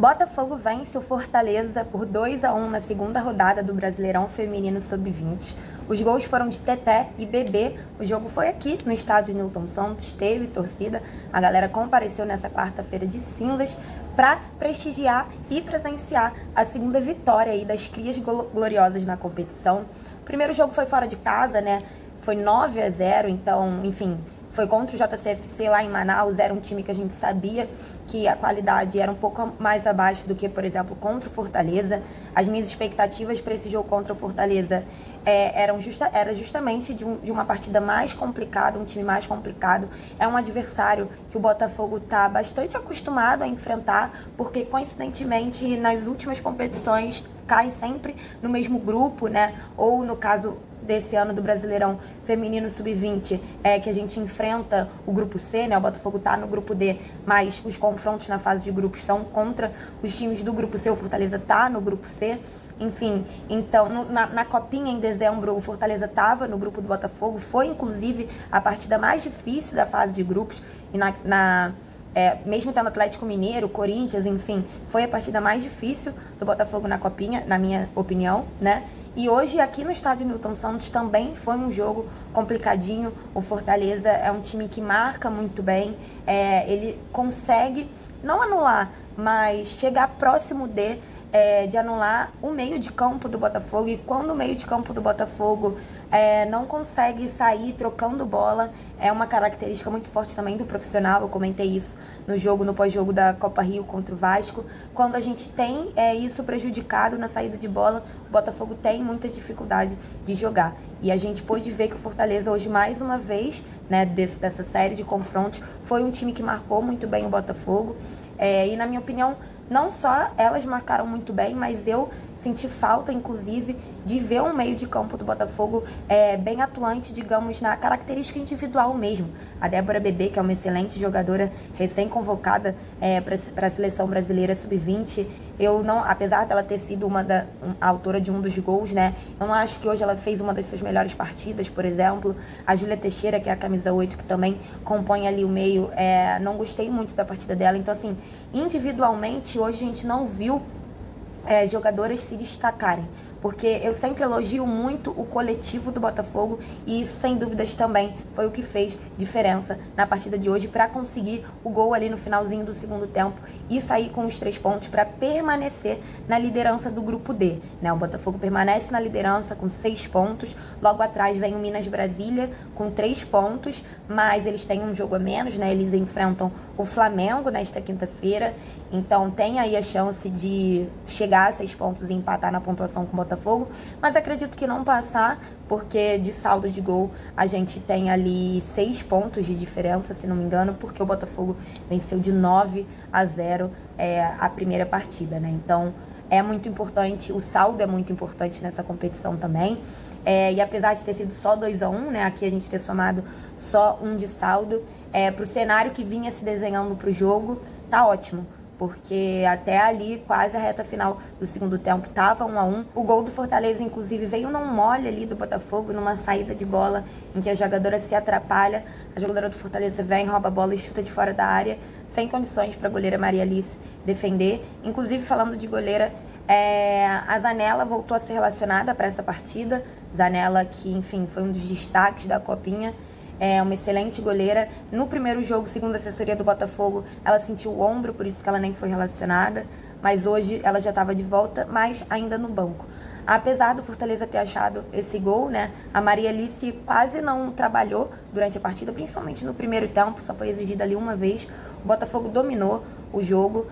Botafogo vence o Fortaleza por 2-1 na segunda rodada do Brasileirão Feminino Sub-20. Os gols foram de Teté e Bebê. O jogo foi aqui no estádio Newton Santos, teve torcida. A galera compareceu nessa quarta-feira de cinzas para prestigiar e presenciar a segunda vitória aí das crias gloriosas na competição. O primeiro jogo foi fora de casa, né? Foi 9-0, então, enfim, foi contra o JCFC lá em Manaus. Era um time que a gente sabia que a qualidade era um pouco mais abaixo do que, por exemplo, contra o Fortaleza. As minhas expectativas para esse jogo contra o Fortaleza era justamente de uma partida mais complicada, um time mais complicado. É um adversário que o Botafogo está bastante acostumado a enfrentar, porque coincidentemente nas últimas competições cai sempre no mesmo grupo, né? Ou no caso desse ano do Brasileirão Feminino Sub-20, que a gente enfrenta o grupo C, né? O Botafogo tá no grupo D, mas os confrontos na fase de grupos são contra os times do grupo C. O Fortaleza tá no grupo C. Enfim, então na Copinha em dezembro o Fortaleza tava no grupo do Botafogo, foi inclusive a partida mais difícil da fase de grupos, e mesmo tendo Atlético Mineiro, Corinthians, enfim, foi a partida mais difícil do Botafogo na Copinha, na minha opinião, né? E hoje, aqui no estádio Newton Santos, também foi um jogo complicadinho. O Fortaleza é um time que marca muito bem, ele consegue não anular, mas chegar próximo de anular o meio de campo do Botafogo. E quando o meio de campo do Botafogo não consegue sair trocando bola, é uma característica muito forte também do profissional. Eu comentei isso no pós-jogo da Copa Rio contra o Vasco. Quando a gente tem isso prejudicado na saída de bola, o Botafogo tem muita dificuldade de jogar. E a gente pôde ver que o Fortaleza hoje, mais uma vez, né, dessa série de confrontos, foi um time que marcou muito bem o Botafogo. E na minha opinião, não só elas marcaram muito bem, mas eu senti falta, inclusive, de ver um meio de campo do Botafogo bem atuante, digamos, na característica individual mesmo. A Débora Bebê, que é uma excelente jogadora, recém-convocada para a Seleção Brasileira Sub-20, apesar dela ter sido a autora de um dos gols, né, eu não acho que hoje ela fez uma das suas melhores partidas, por exemplo. A Júlia Teixeira, que é a camisa 8, que também compõe ali o meio, não gostei muito da partida dela. Então, assim, individualmente, hoje a gente não viu jogadoras se destacarem, porque eu sempre elogio muito o coletivo do Botafogo, e isso sem dúvidas também foi o que fez diferença na partida de hoje para conseguir o gol ali no finalzinho do segundo tempo e sair com os 3 pontos para permanecer na liderança do grupo D, né? O Botafogo permanece na liderança com 6 pontos, logo atrás vem o Minas Brasília com 3 pontos, mas eles têm um jogo a menos, né? Eles enfrentam o Flamengo nesta quinta-feira, então tem aí a chance de chegar a 6 pontos e empatar na pontuação com o Botafogo, mas acredito que não passar, porque de saldo de gol a gente tem ali 6 pontos de diferença, se não me engano, porque o Botafogo venceu de 9-0 a primeira partida, né? Então é muito importante, o saldo é muito importante nessa competição também. E apesar de ter sido só 2-1, né, aqui a gente ter somado só 1 de saldo, pro cenário que vinha se desenhando pro jogo, tá ótimo. Porque até ali, quase a reta final do segundo tempo, tava 1-1. O gol do Fortaleza, inclusive, veio num mole ali do Botafogo, numa saída de bola em que a jogadora se atrapalha. A jogadora do Fortaleza vem, rouba a bola e chuta de fora da área, sem condições para a goleira Maria Alice defender. Inclusive, falando de goleira, a Zanella voltou a ser relacionada para essa partida. Zanella, que, enfim, foi um dos destaques da Copinha. Uma excelente goleira. No primeiro jogo, segundo a assessoria do Botafogo, ela sentiu o ombro, por isso que ela nem foi relacionada. Mas hoje ela já estava de volta, mas ainda no banco. Apesar do Fortaleza ter achado esse gol, né, a Maria Alice quase não trabalhou durante a partida, principalmente no primeiro tempo, só foi exigida ali uma vez. O Botafogo dominou o jogo.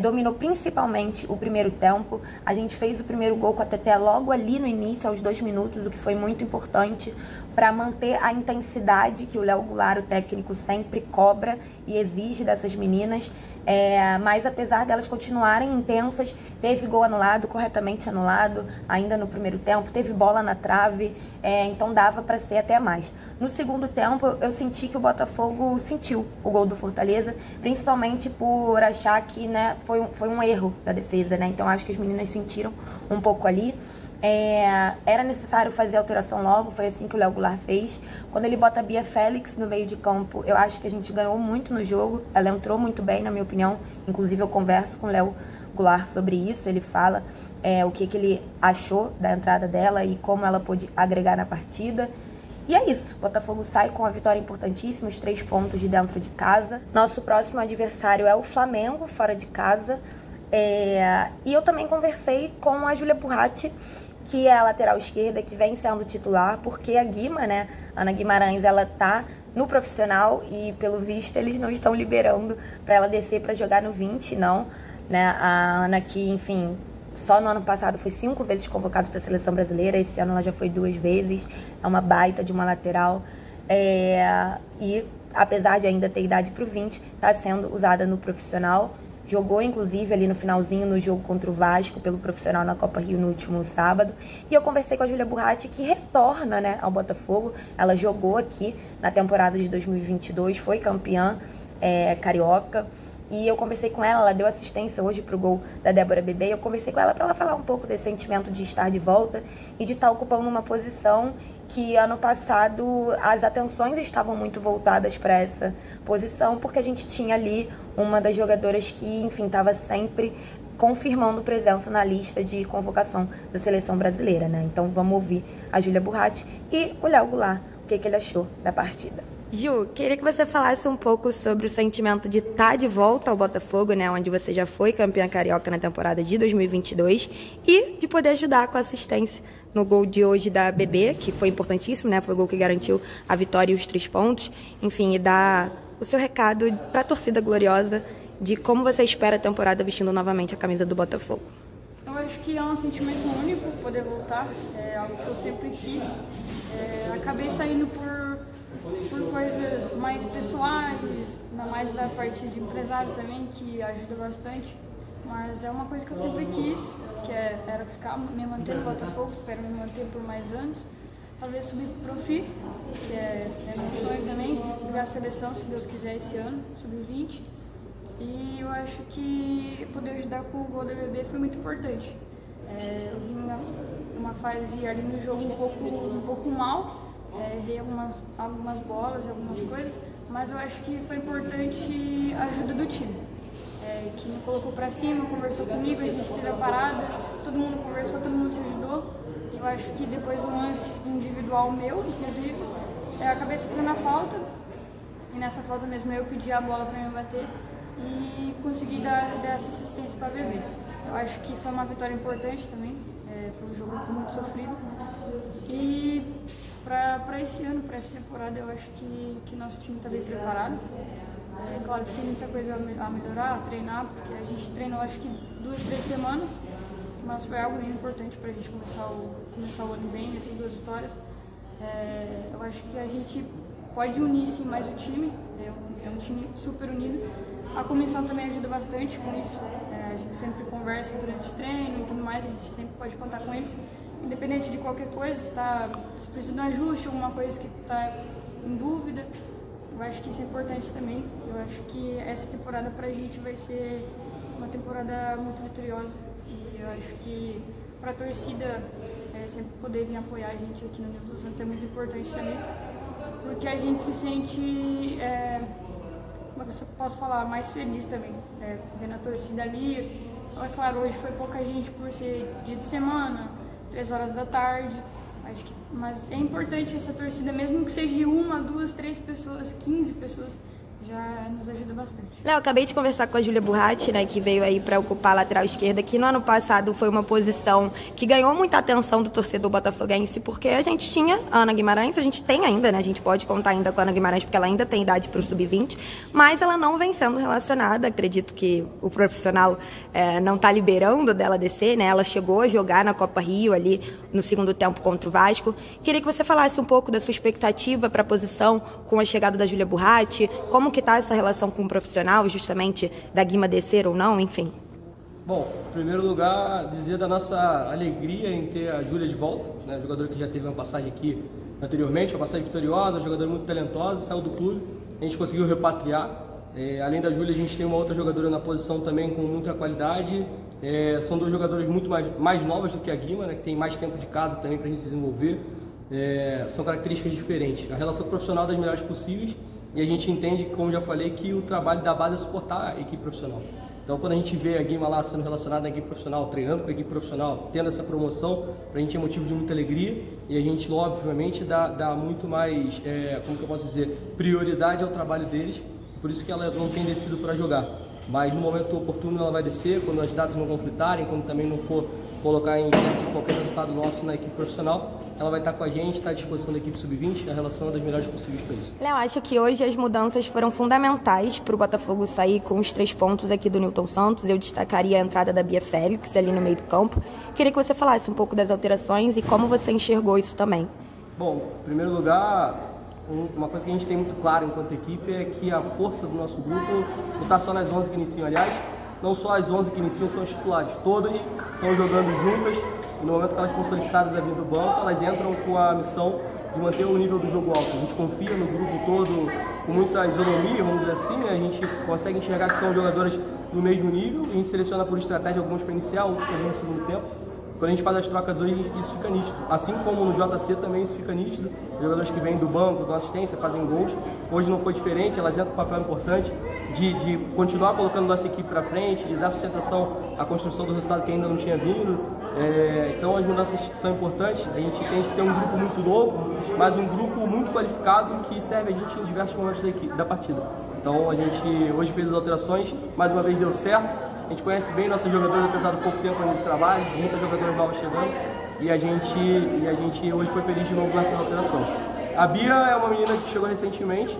Dominou principalmente o primeiro tempo. A gente fez o primeiro gol com a Teté logo ali no início, aos 2 minutos, o que foi muito importante para manter a intensidade que o Léo Goulart, o técnico, sempre cobra e exige dessas meninas. Mas apesar delas continuarem intensas, teve gol anulado, corretamente anulado, ainda no primeiro tempo, teve bola na trave, então dava para ser até mais. No segundo tempo, eu senti que o Botafogo sentiu o gol do Fortaleza, principalmente por achar que, né, foi um erro da defesa, né? Então acho que as meninas sentiram um pouco ali. Era necessário fazer a alteração logo, foi assim que o Léo Goulart fez. Quando ele bota a Bia Félix no meio de campo, eu acho que a gente ganhou muito no jogo. Ela entrou muito bem, na minha opinião. Inclusive eu converso com o Léo Goulart sobre isso, ele fala o que ele achou da entrada dela e como ela pôde agregar na partida. E é isso, o Botafogo sai com a vitória importantíssima, os 3 pontos de dentro de casa. Nosso próximo adversário é o Flamengo, fora de casa. E eu também conversei com a Júlia Burratti, que é a lateral esquerda, que vem sendo titular, porque a Guima, né, Ana Guimarães, ela tá no profissional e, pelo visto, eles não estão liberando para ela descer para jogar no 20, não, né? A Ana, que, enfim, só no ano passado foi 5 vezes convocada para a seleção brasileira, esse ano ela já foi 2 vezes, é uma baita de uma lateral, e apesar de ainda ter idade para o 20, está sendo usada no profissional. Jogou, inclusive, ali no finalzinho, no jogo contra o Vasco, pelo profissional na Copa Rio no último sábado. E eu conversei com a Júlia Burratti, que retorna, né, ao Botafogo. Ela jogou aqui na temporada de 2022, foi campeã carioca. E eu conversei com ela deu assistência hoje pro gol da Débora Bebê. Eu conversei com ela para ela falar um pouco desse sentimento de estar de volta e de estar ocupando uma posição que ano passado as atenções estavam muito voltadas para essa posição, porque a gente tinha ali uma das jogadoras que, enfim, estava sempre confirmando presença na lista de convocação da seleção brasileira, né? Então vamos ouvir a Júlia Burratti e o Léo Goulart, o que ele achou da partida. Ju, queria que você falasse um pouco sobre o sentimento de estar de volta ao Botafogo, né, onde você já foi campeã carioca na temporada de 2022, e de poder ajudar com a assistência no gol de hoje da Bebê, que foi importantíssimo, né, foi o gol que garantiu a vitória e os 3 pontos. Enfim, e dar o seu recado para a torcida gloriosa de como você espera a temporada vestindo novamente a camisa do Botafogo. Eu acho que é um sentimento único poder voltar, é algo que eu sempre quis. Acabei saindo por coisas mais pessoais, ainda mais da parte de empresário também, que ajuda bastante. Mas é uma coisa que eu sempre quis, que era me manter no Botafogo, espero me manter por mais anos. Talvez subir pro Profi, que é meu sonho também, jogar a seleção, se Deus quiser, esse ano, sub-20. E eu acho que poder ajudar com o gol da Bebê foi muito importante. Eu vim numa fase ali no jogo um pouco mal, errei algumas bolas e algumas coisas, mas eu acho que foi importante a ajuda do time. Que me colocou pra cima, conversou comigo, a gente teve a parada, todo mundo conversou, todo mundo se ajudou. Eu acho que depois do lance individual meu, inclusive, eu acabei sofrendo a falta, e nessa falta mesmo eu pedi a bola pra me bater e consegui dar essa assistência pra Bebê. Eu acho que foi uma vitória importante também, foi um jogo muito sofrido. E para esse ano, para essa temporada, eu acho que nosso time está bem preparado. Claro que tem muita coisa a melhorar, a treinar, porque a gente treinou acho que 2, 3 semanas, mas foi algo bem importante para a gente começar o ano bem, essas 2 vitórias. Eu acho que a gente pode unir sim mais o time, é um time super unido. A comissão também ajuda bastante com isso, a gente sempre conversa durante o treino e tudo mais, a gente sempre pode contar com eles. Independente de qualquer coisa, se precisa de um ajuste, alguma coisa que está em dúvida, eu acho que isso é importante também. Eu acho que essa temporada pra gente vai ser uma temporada muito vitoriosa e eu acho que pra torcida sempre poder vir apoiar a gente aqui no Nilton dos Santos é muito importante também, porque a gente se sente, como eu posso falar, mais feliz também, vendo a torcida ali. Claro, hoje foi pouca gente por ser dia de semana, 3 horas da tarde, mas é importante essa torcida, mesmo que seja de 1, 2, 3 pessoas, 15 pessoas, já nos ajuda bastante. Léo, acabei de conversar com a Júlia Burratti, né, que veio aí para ocupar a lateral esquerda, que no ano passado foi uma posição que ganhou muita atenção do torcedor botafoguense, porque a gente tinha a Ana Guimarães, a gente tem ainda, né, a gente pode contar ainda com a Ana Guimarães, porque ela ainda tem idade para o sub-20, mas ela não vem sendo relacionada, acredito que o profissional não está liberando dela descer, né, ela chegou a jogar na Copa Rio ali no segundo tempo contra o Vasco. Queria que você falasse um pouco da sua expectativa para a posição com a chegada da Júlia Burratti, como que está essa relação com o profissional, justamente da Guima descer ou não, enfim? Bom, em primeiro lugar, dizer da nossa alegria em ter a Júlia de volta, né, jogadora que já teve uma passagem aqui anteriormente, uma passagem vitoriosa, jogadora muito talentosa, saiu do clube, a gente conseguiu repatriar. Além da Júlia, a gente tem uma outra jogadora na posição também com muita qualidade. São duas jogadoras muito mais novas do que a Guima, né, que tem mais tempo de casa também para a gente desenvolver. São características diferentes. A relação profissional das melhores possíveis, e a gente entende, como já falei, que o trabalho da base é suportar a equipe profissional. Então, quando a gente vê a Guima lá sendo relacionada à equipe profissional, treinando com a equipe profissional, tendo essa promoção, para a gente é motivo de muita alegria, e a gente, obviamente, dá muito mais, como que eu posso dizer, prioridade ao trabalho deles, por isso que ela não tem descido para jogar. Mas no momento oportuno ela vai descer, quando as datas não conflitarem, quando também não for colocar em xeque qualquer resultado nosso na equipe profissional, ela vai estar com a gente, está à disposição da equipe sub-20, a relação é das melhores possíveis para isso. Léo, acho que hoje as mudanças foram fundamentais para o Botafogo sair com os 3 pontos aqui do Newton Santos. Eu destacaria a entrada da Bia Félix ali no meio do campo. Queria que você falasse um pouco das alterações e como você enxergou isso também. Bom, em primeiro lugar, uma coisa que a gente tem muito claro enquanto equipe é que a força do nosso grupo não está só nas 11 que iniciam, aliás, não só as 11 que iniciam são as titulares, todas estão jogando juntas e no momento que elas são solicitadas a vir do banco, elas entram com a missão de manter o nível do jogo alto. A gente confia no grupo todo com muita isonomia, vamos dizer assim, né? A gente consegue enxergar que são jogadoras do mesmo nível, a gente seleciona por estratégia alguns para iniciar, outros para vir no segundo tempo. Quando a gente faz as trocas hoje, isso fica nítido. Assim como no JC também isso fica nítido. Os jogadores que vêm do banco, dão assistência, fazem gols. Hoje não foi diferente, elas entram com um papel importante de continuar colocando nossa equipe para frente, de dar sustentação à construção do resultado que ainda não tinha vindo. Então as mudanças são importantes. A gente entende que tem um grupo muito novo, mas um grupo muito qualificado que serve a gente em diversos momentos da partida. Então a gente hoje fez as alterações, mais uma vez deu certo. A gente conhece bem nossos jogadores, apesar do pouco tempo ainda de trabalho, muitas jogadoras novas chegando, e a gente hoje foi feliz de novo nessas alterações. A Bia é uma menina que chegou recentemente,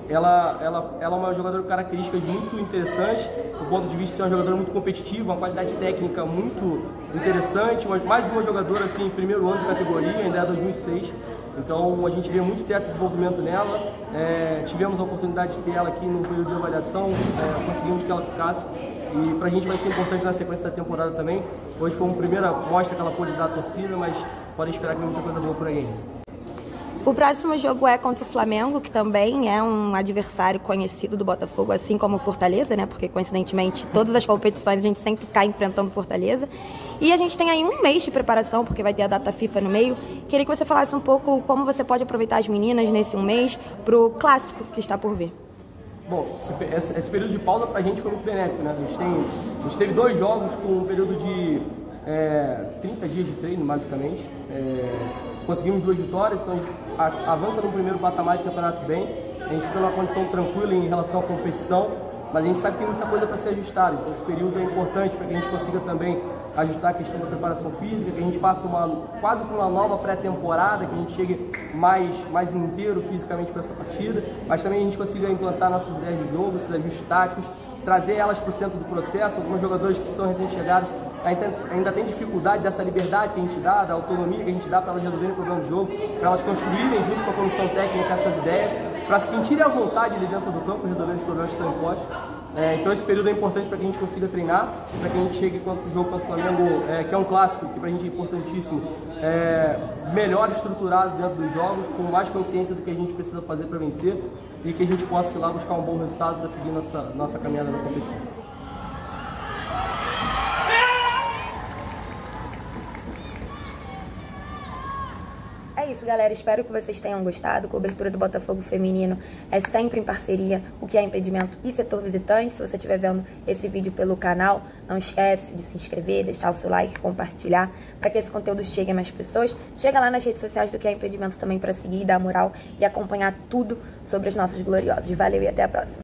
ela é uma jogadora com características muito interessantes, do ponto de vista de ser uma jogadora muito competitiva, uma qualidade técnica muito interessante, mais uma jogadora assim, primeiro ano de categoria, ainda é 2006. Então a gente vê muito teto de desenvolvimento nela, tivemos a oportunidade de ter ela aqui no período de avaliação, conseguimos que ela ficasse e para a gente vai ser importante na sequência da temporada também. Hoje foi uma primeira mostra que ela pôde dar à torcida, mas podem esperar que muita coisa boa por aí. O próximo jogo é contra o Flamengo, que também é um adversário conhecido do Botafogo, assim como o Fortaleza, né? Porque, coincidentemente, todas as competições a gente sempre cai enfrentando Fortaleza. E a gente tem aí um mês de preparação, porque vai ter a data FIFA no meio. Queria que você falasse um pouco como você pode aproveitar as meninas nesse um mês para o clássico que está por vir. Bom, esse período de pausa pra gente foi muito benéfico, né? A gente teve 2 jogos com um período de 30 dias de treino, basicamente. Conseguimos 2 vitórias, então a gente avança no primeiro patamar de campeonato bem. A gente fica numa condição tranquila em relação à competição, mas a gente sabe que tem muita coisa para ser ajustada. Então esse período é importante para que a gente consiga também ajustar a questão da preparação física, que a gente faça quase uma nova pré-temporada, que a gente chegue mais inteiro fisicamente para essa partida, mas também a gente consiga implantar nossas ideias de jogo, esses ajustes táticos, trazer elas para o centro do processo. Alguns jogadores que são recém-chegados ainda tem dificuldade dessa liberdade que a gente dá, da autonomia que a gente dá para elas resolverem o problema do jogo, para elas construírem junto com a comissão técnica essas ideias, para se sentirem à vontade ali dentro do campo, resolvendo os problemas que são impostos. Então esse período é importante para que a gente consiga treinar, para que a gente chegue contra o jogo contra o Flamengo, que é um clássico, que para a gente é importantíssimo, melhor estruturado dentro dos jogos, com mais consciência do que a gente precisa fazer para vencer e que a gente possa ir lá buscar um bom resultado para seguir nossa caminhada na competição. É isso, galera. Espero que vocês tenham gostado. A cobertura do Botafogo feminino é sempre em parceria, o que é impedimento e setor visitante. Se você estiver vendo esse vídeo pelo canal, não esquece de se inscrever, deixar o seu like, compartilhar, para que esse conteúdo chegue a mais pessoas. Chega lá nas redes sociais do que é impedimento também para seguir, dar moral e acompanhar tudo sobre os nossos gloriosos. Valeu e até a próxima.